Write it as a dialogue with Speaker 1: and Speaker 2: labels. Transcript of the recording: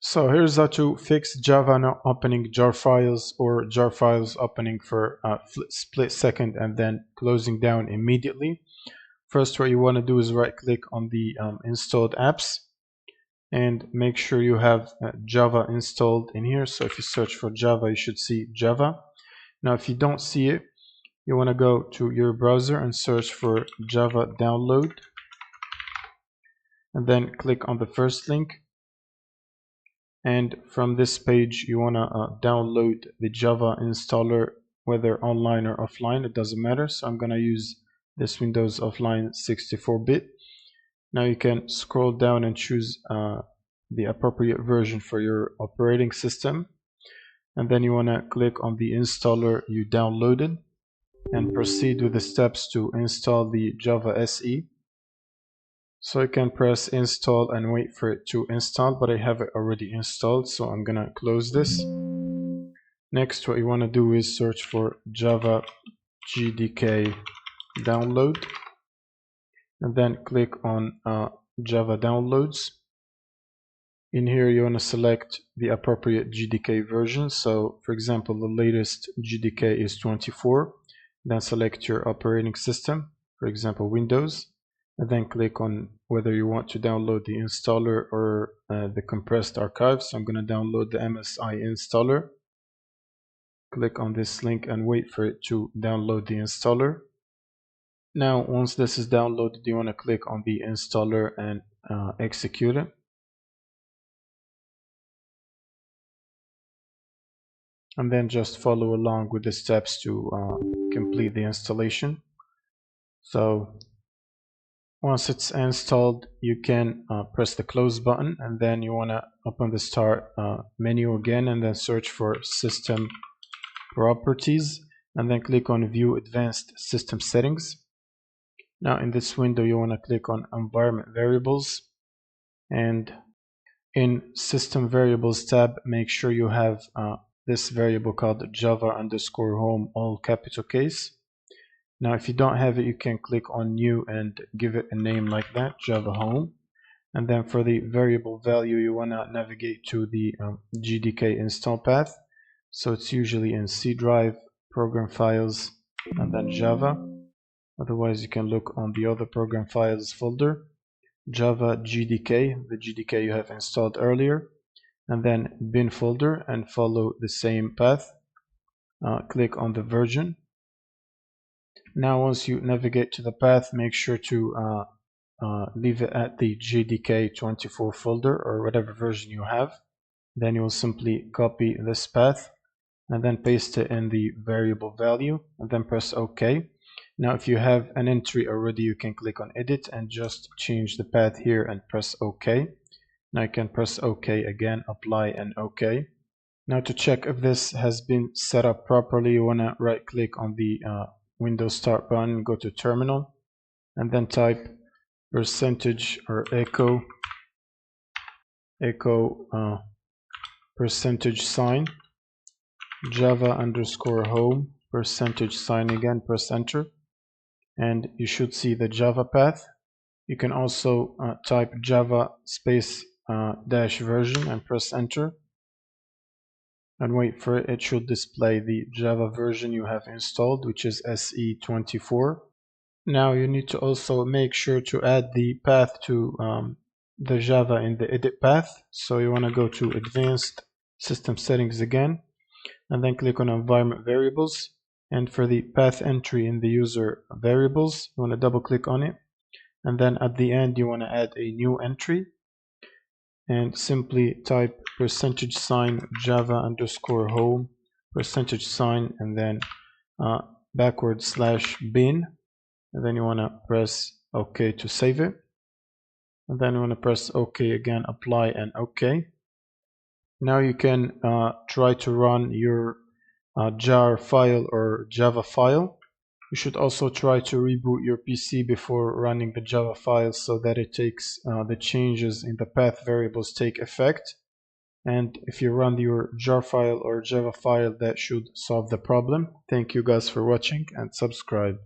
Speaker 1: So here's how to fix Java not opening jar files or jar files opening for a split second and then closing down immediately. First, what you want to do is right click on the installed apps and make sure you have Java installed in here. So if you search for Java, you should see Java. Now if you don't see it, you want to go to your browser and search for Java download and then click on the first link. And from this page you want to download the Java installer, whether online or offline, it doesn't matter. So I'm going to use this Windows Offline 64-bit. Now you can scroll down and choose the appropriate version for your operating system, and then you want to click on the installer you downloaded and proceed with the steps to install the Java SE. So I can press install and wait for it to install, but I have it already installed, so I'm gonna close this. Next, what you want to do is search for Java JDK download and then click on Java downloads. In here you want to select the appropriate JDK version. So for example, the latest JDK is 24. Then select your operating system, for example Windows, and then click on whether you want to download the installer or the compressed archive. So I'm going to download the MSI installer. Click on this link and wait for it to download the installer. Now once this is downloaded, you want to click on the installer and execute it. And then just follow along with the steps to complete the installation. So once it's installed, you can press the close button, and then you want to open the start menu again and then search for system properties and then click on view advanced system settings. Now in this window you want to click on environment variables, and in system variables tab make sure you have this variable called Java_home all capital case. Now if you don't have it, you can click on new and give it a name like that, Java home. And then for the variable value you want to navigate to the JDK install path. So it's usually in C drive, program files, and then Java. Otherwise you can look on the other program files folder, Java JDK, the JDK you have installed earlier, and then bin folder, and follow the same path. Click on the version. Now once you navigate to the path, make sure to leave it at the JDK 24 folder or whatever version you have. Then you will simply copy this path and then paste it in the variable value and then press OK. Now if you have an entry already, you can click on edit and just change the path here and press OK. Now you can press OK again, apply and OK. Now to check if this has been set up properly, you want to right click on the Windows Start button, go to terminal, and then type percentage or echo percentage sign Java_home percentage sign again, press enter, and you should see the Java path. You can also type Java space dash version and press enter and wait for it. It should display the Java version you have installed, which is SE24. Now you need to also make sure to add the path to the Java in the edit path. So you want to go to advanced system settings again and then click on environment variables, and for the path entry in the user variables you want to double click on it, and then at the end you want to add a new entry and simply type percentage sign Java_home percentage sign and then /bin, and then you want to press OK to save it, and then you want to press OK again, apply and OK. Now you can try to run your jar file or Java file. You should also try to reboot your PC before running the Java file so that it takes the changes in the path variables take effect. And if you run your jar file or Java file, that should solve the problem. Thank you guys for watching and subscribe.